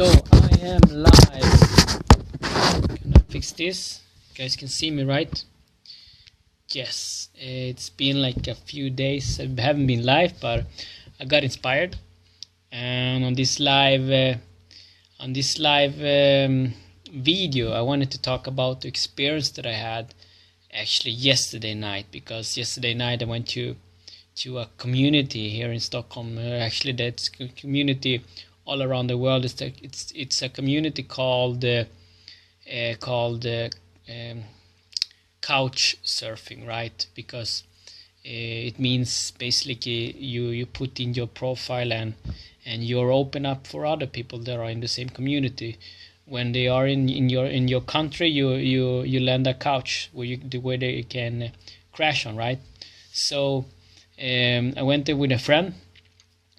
So I am live. Can I fix this? You guys can see me, right? Yes, it's been like a few days. I haven't been live, but I got inspired, and on this live video, I wanted to talk about the experience that I had actually yesterday night. Because yesterday night I went to a community here in Stockholm. Actually, that's a community all around the world. It's a community called couch surfing, right? Because it means basically you put in your profile and you're open up for other people that are in the same community. When they are in your country, you lend a couch where they can crash on, right? So I went there with a friend.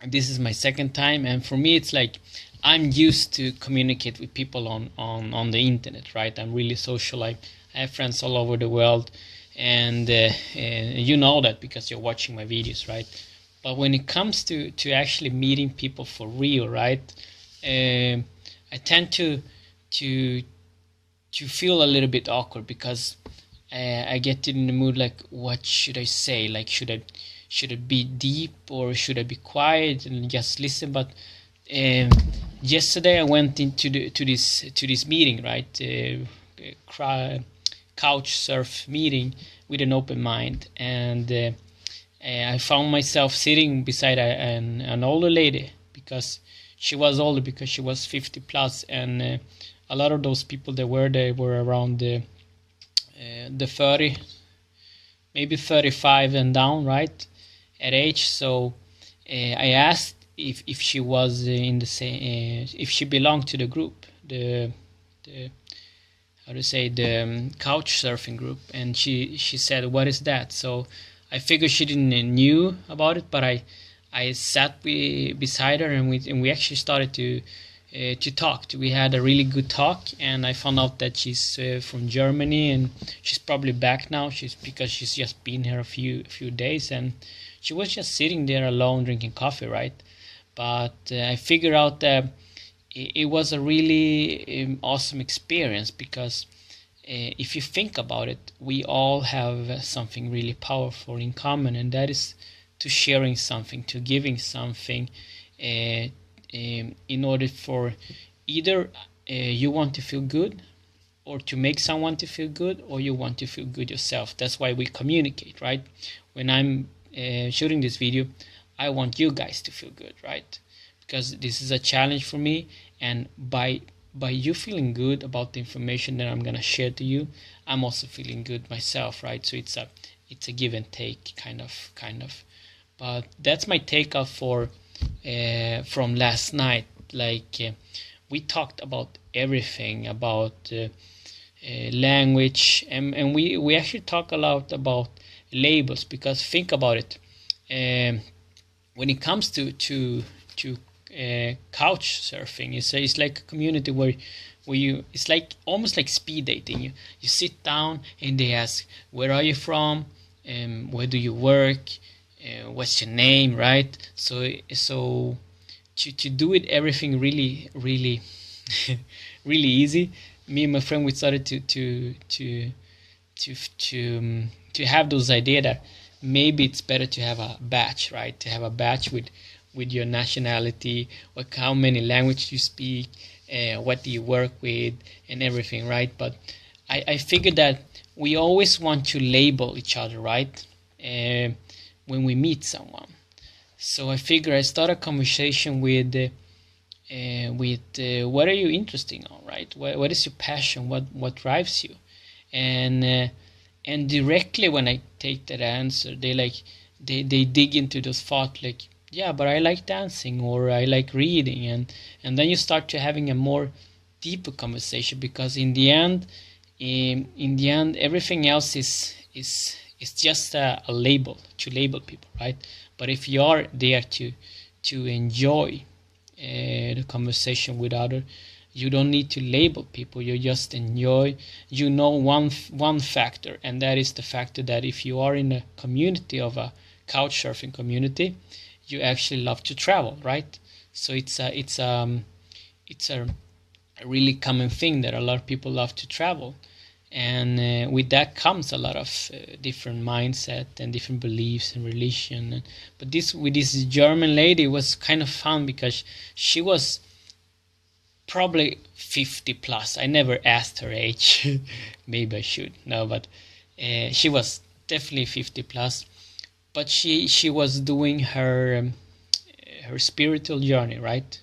This is my second time, and for me it's like I'm used to communicate with people on the internet, right? I'm really social. I have friends all over the world, and you know that because you're watching my videos, right? But when it comes to actually meeting people for real, right? I tend to feel a little bit awkward because I get in the mood like, what should I say? Like, should it be deep or should I be quiet and just listen? But yesterday I went into this meeting, right? Couch surf meeting with an open mind, and I found myself sitting beside an older lady, because she was older, because she was 50 plus, and a lot of those people that were there were around the 30, maybe 35 and down, right, at age. So I asked if she was in the same, if she belonged to the group, the how to say, the couch surfing group, and she said, "What is that?" So I figured she didn't knew about it, but I sat beside her, and we actually started to talk. We had a really good talk, and I found out that she's from Germany, and she's probably back now. Because she's just been here a few days, and she was just sitting there alone drinking coffee, right? But I figured out that it was a really awesome experience, because if you think about it, we all have something really powerful in common, and that is to sharing something, to giving something, in order for either you want to feel good, or to make someone to feel good, or you want to feel good yourself. That's why we communicate, right? When I'm shooting this video, I want you guys to feel good, right? Because this is a challenge for me, and by you feeling good about the information that I'm gonna share to you, I'm also feeling good myself, right? So it's a give and take kind of. But that's my takeoff for from last night. Like we talked about everything, about language, and we actually talk a lot about labels, because think about it. When it comes to couch surfing, it's like a community where you, it's like almost like speed dating. You sit down and they ask, where are you from, where do you work, what's your name, right? So to do it everything really really really easy. Me and my friend, we started to have those idea that maybe it's better to have a batch, right? To have a batch with your nationality, or how many languages you speak, what do you work with, and everything, right? But I figured that we always want to label each other, right? When we meet someone. So I figured I start a conversation with what are you interested in, right? What is your passion? What drives you? And directly when I take that answer, they dig into those thoughts, like, yeah, but I like dancing, or I like reading, and then you start to having a more deeper conversation, because in the end, everything else is just a label, to label people, right? But if you are there to enjoy the conversation with other, you don't need to label people. You just enjoy. You know one factor, and that is the factor that if you are in a community of a couch surfing community, you actually love to travel, right? So it's it's a really common thing that a lot of people love to travel, and with that comes a lot of different mindset and different beliefs and religion. But this with this German lady was kind of fun because she was probably 50 plus. I never asked her age. Maybe I should. No, but she was definitely 50 plus. But she was doing her spiritual journey, right?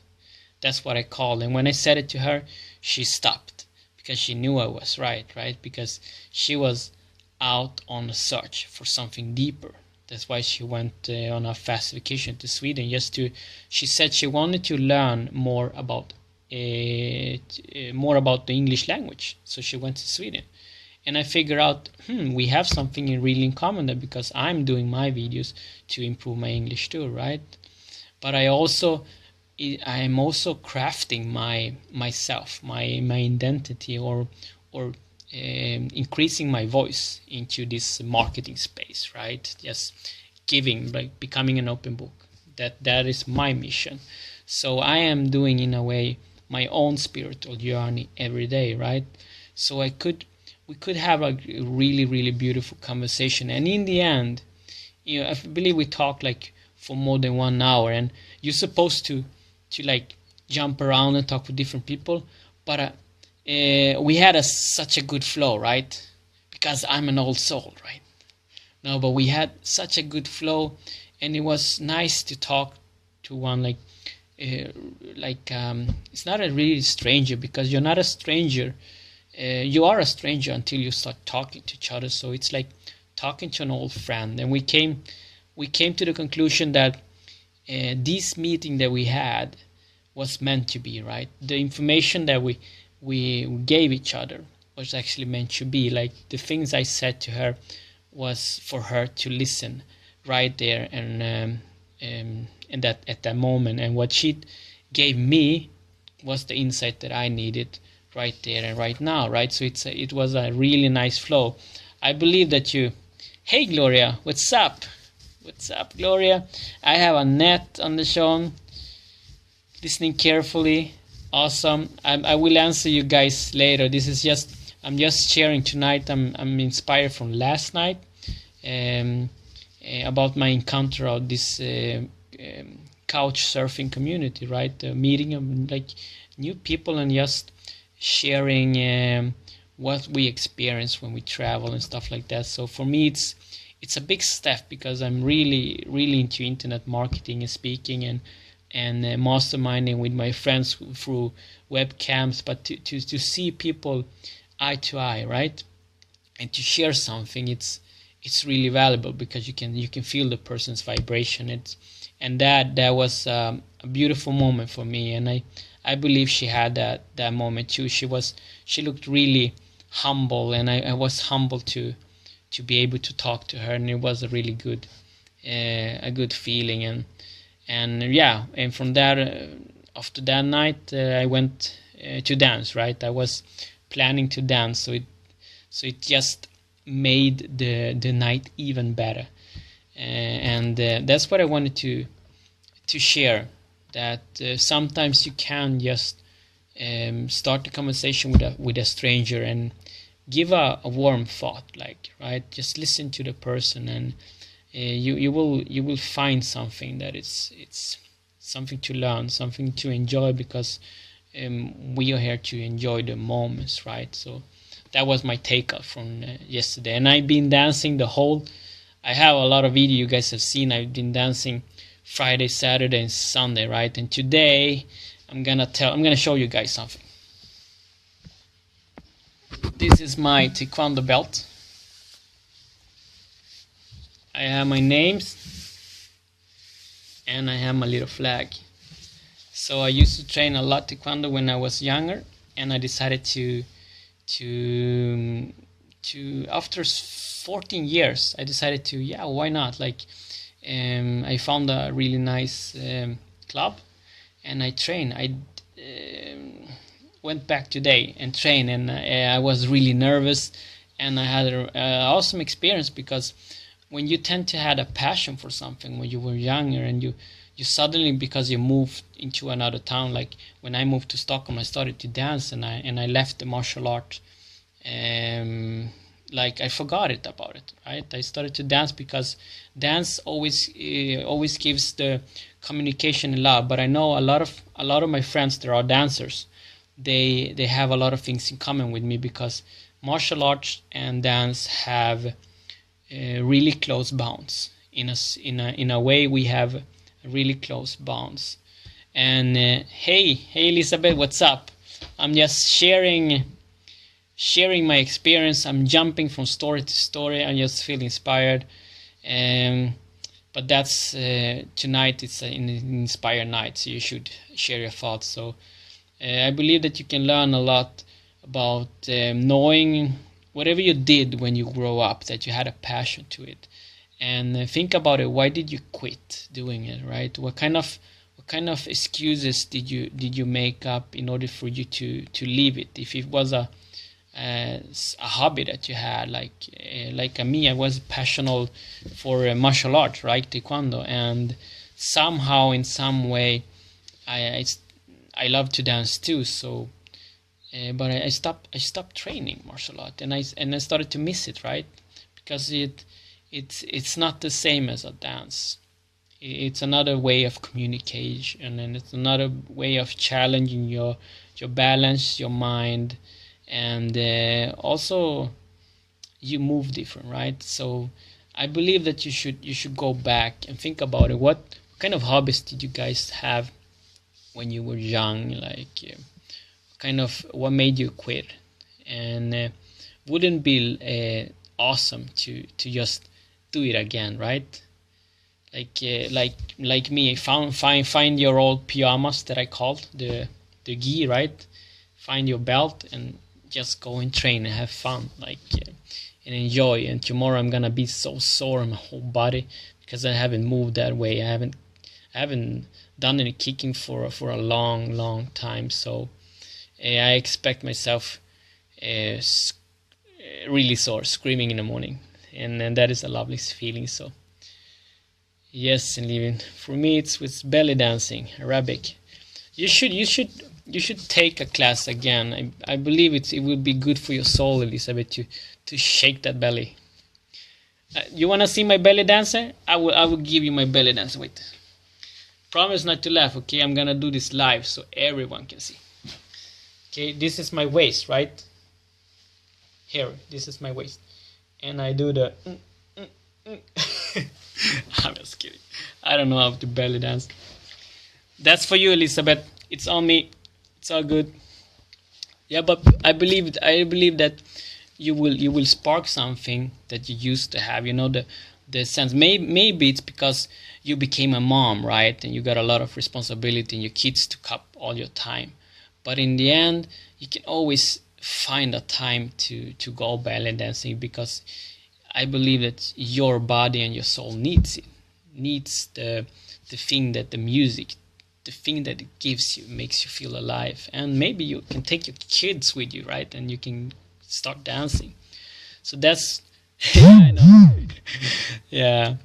That's what I called. And when I said it to her, she stopped because she knew I was right? Because she was out on a search for something deeper. That's why she went on a fast vacation to Sweden she said she wanted to learn more about the English language. So she went to Sweden. And I figured out, we have something really in common there, because I'm doing my videos to improve my English too, right? But I am also crafting myself, my identity, or increasing my voice into this marketing space, right? Just giving, like becoming an open book. That is my mission. So I am doing, in a way, my own spiritual journey every day, right? So we could have a really, really beautiful conversation. And in the end, I believe we talked like for more than 1 hour, and you're supposed to like jump around and talk with different people. But we had such a good flow, right? Because I'm an old soul, right? No, but we had such a good flow, and it was nice to talk to one it's not a really stranger, because you're not a stranger. You are a stranger until you start talking to each other. So it's like talking to an old friend. And we came to the conclusion that this meeting that we had was meant to be, right? The information that we gave each other was actually meant to be. Like the things I said to her was for her to listen right there and that at that moment. And what she gave me was the insight that I needed right there and right now, right? So it was a really nice flow. I believe that Hey Gloria, what's up? What's up, Gloria? I have Annette on the show, listening carefully. Awesome. I will answer you guys later. I'm just sharing tonight. I'm inspired from last night about my encounter of this couch surfing community, right? Meeting like new people and just sharing what we experience when we travel and stuff like that. So for me, it's a big step, because I'm really, really into internet marketing and speaking and masterminding with my friends through webcams. But to see people eye to eye, right, and to share something, it's really valuable, because you can feel the person's vibration. And that was a beautiful moment for me, and I believe she had that moment too. She looked really humble, and I was humbled to be able to talk to her, and it was a really good feeling. And from that, after that night, I went to dance, right? I was planning to dance, so it just made the night even better. And that's what I wanted to share, that sometimes you can just start a conversation with a stranger and give a warm thought, like, right? Just listen to the person, and you will find something that it's something to learn, something to enjoy, because we are here to enjoy the moments, right? So that was my takeout from yesterday. And I've been dancing I have a lot of video you guys have seen. I've been dancing Friday, Saturday, and Sunday, right? And today I'm gonna show you guys something. This is my Taekwondo belt. I have my names, and I have my little flag. So I used to train a lot Taekwondo when I was younger, and I decided to after 14 years, I decided to, why not? Like, I found a really nice club, and I trained. I went back today and trained, and I was really nervous, and I had an awesome experience, because when you tend to have a passion for something when you were younger, and you you suddenly, because you moved into another town, like when I moved to Stockholm, I started to dance, and I left the martial art. Like I forgot it about it, right? I started to dance because dance always gives the communication and love. But I know a lot of my friends that are dancers, they have a lot of things in common with me, because martial arts and dance have really close bonds. In a way, we have really close bonds. And hey Elizabeth, what's up? I'm just sharing my experience. I'm jumping from story to story. I just feel inspired. But that's tonight. It's an inspired night, so you should share your thoughts. So I believe that you can learn a lot about knowing whatever you did when you grow up, that you had a passion to it, and think about it. Why did you quit doing it? Right? What kind of excuses did you make up in order for you to leave it? If it was a hobby that you had, like me, I was passionate for martial arts, right, taekwondo, and somehow, in some way, I love to dance too. So, but I stopped training martial art, and I started to miss it, right, because it's not the same as a dance. It's another way of communication, and it's another way of challenging your balance, your mind, and also you move different, right? So I believe that you should go back and think about it. What kind of hobbies did you guys have when you were young? Like what made you quit? And wouldn't be awesome to just do it again, right? Like me, find your old pajamas that I called the gi, right? Find your belt and just go and train and have fun, and enjoy. And tomorrow I'm gonna be so sore in my whole body because I haven't moved that way. I haven't done any kicking for a long time. So I expect myself really sore, screaming in the morning, and that is a lovely feeling. So yes, and even for me, it's with belly dancing, Arabic. You should take a class again. I believe it would be good for your soul, Elizabeth, to shake that belly. You wanna see my belly dancer? I will give you my belly dancer. Wait, promise not to laugh. Okay, I'm gonna do this live so everyone can see. Okay, this is my waist, right? Here, this is my waist, and I do the. I'm just kidding. I don't know how to belly dance. That's for you, Elizabeth. It's on me. It's all good. Yeah, but I believe that you will spark something that you used to have. The sense. Maybe it's because you became a mom, right? And you got a lot of responsibility, and your kids took up all your time. But in the end, you can always find a time to go ballet dancing, because I believe that your body and your soul needs it. Needs the thing that the music, the thing that it gives you, makes you feel alive. And maybe you can take your kids with you, right? And you can start dancing. So that's I know. Yeah,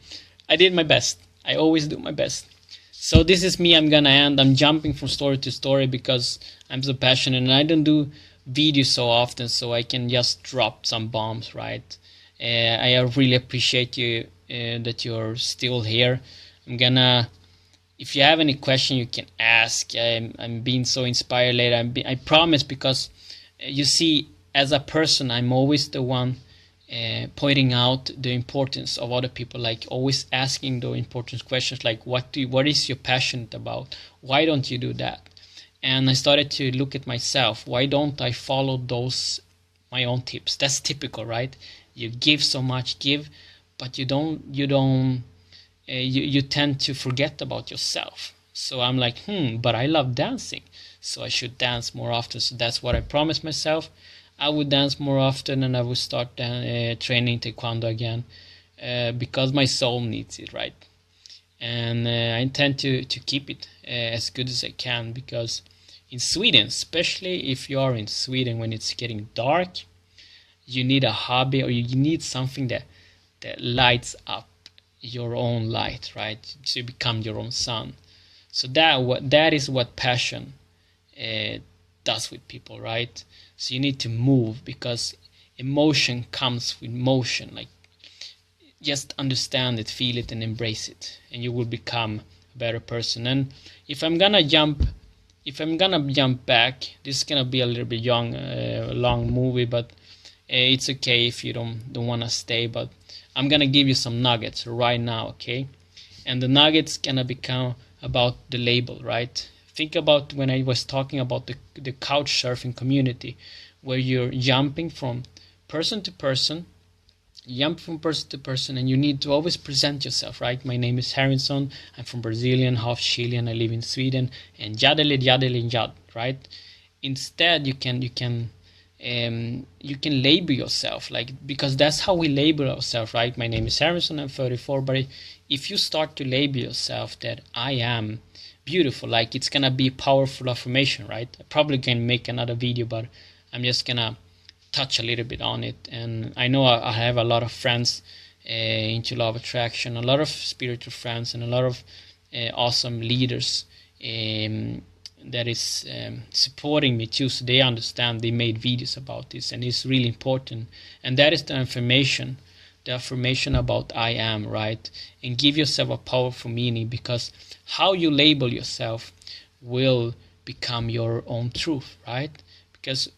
I did my best. I always do my best. So this is me. I'm gonna end. I'm jumping from story to story because I'm so passionate, and I don't do videos so often, so I can just drop some bombs, right? I really appreciate you that you're still here. If you have any question, you can ask. I'm being so inspired later. I promise, because you see, as a person, I'm always the one pointing out the importance of other people, like always asking the important questions, like what is your passionate about? Why don't you do that? And I started to look at myself. Why don't I follow my own tips? That's typical, right? You give so much, but you tend to forget about yourself. So I'm like, but I love dancing, so I should dance more often. So that's what I promised myself. I would dance more often, and I would start training taekwondo again, because my soul needs it, right? And I intend to keep it as good as I can, because in Sweden, especially if you are in Sweden when it's getting dark, you need a hobby, or you need something that lights up your own light, right? So you become your own sun. So that is what passion does with people, right? So you need to move, because emotion comes with motion. Like, just understand it, feel it, and embrace it, and you will become a better person. And if I'm gonna jump back, this is gonna be a little bit long movie, but it's okay if you don't wanna stay. But I'm gonna give you some nuggets right now, okay? And the nuggets gonna become about the label, right? Think about when I was talking about the couch surfing community, where you're jumping from person to person, and you need to always present yourself, right? My name is Harrison. I'm from Brazilian, half Chilean. I live in Sweden, and yad, right? Instead, you can label yourself, like, because that's how we label ourselves, right? My name is Harrison. I'm 34. But if you start to label yourself that I am beautiful, like, it's gonna be a powerful affirmation, right? I probably can make another video, but I'm just gonna touch a little bit on it. And I know I have a lot of friends into law of attraction, a lot of spiritual friends, and a lot of awesome leaders that is supporting me too, so they understand. They made videos about this, and it's really important. And that is the affirmation about I am, right? And give yourself a powerful meaning, because how you label yourself will become your own truth, right? Because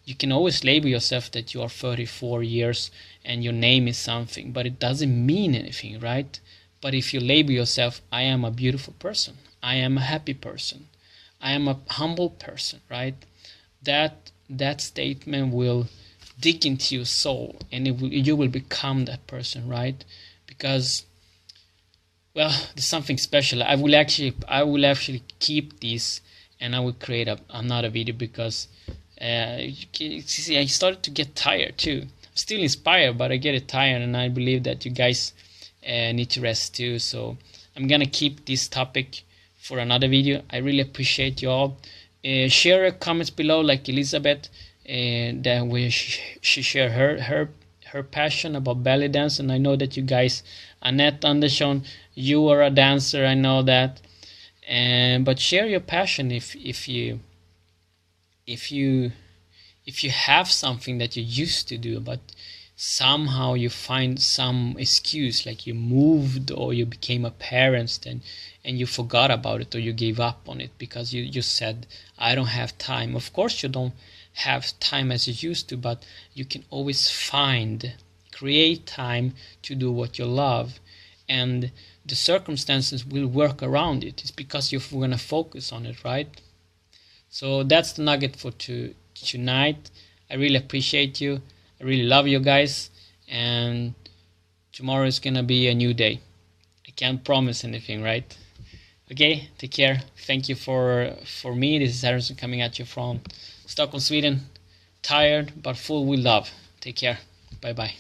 you can always label yourself that you are 34 years and your name is something, but it doesn't mean anything, right? But if you label yourself, I am a beautiful person, I am a happy person, I am a humble person, right? That statement will dig into your soul, and you will become that person, right? Because, well, there's something special. I will actually keep these, and I will create another video, because see, I started to get tired too. I'm still inspired, but I get tired, and I believe that you guys need to rest too. So I'm gonna keep this topic for another video. I really appreciate you all. Share your comments below, like Elizabeth, that where she shared her passion about belly dance. And I know that you guys, Annette Andersson, you are a dancer, I know that. But share your passion if you have something that you used to do, but somehow you find some excuse, like you moved or you became a parent, and you forgot about it, or you gave up on it because you said, I don't have time. Of course you don't have time as you used to, but you can always create time to do what you love, and the circumstances will work around it. It's because you're going to focus on it, right? So that's the nugget for tonight. I really appreciate you. I really love you guys. And tomorrow is going to be a new day. I can't promise anything, right? Okay, take care. Thank you for me. This is Harrison coming at you from Stockholm, Sweden. Tired, but full with love. Take care. Bye-bye.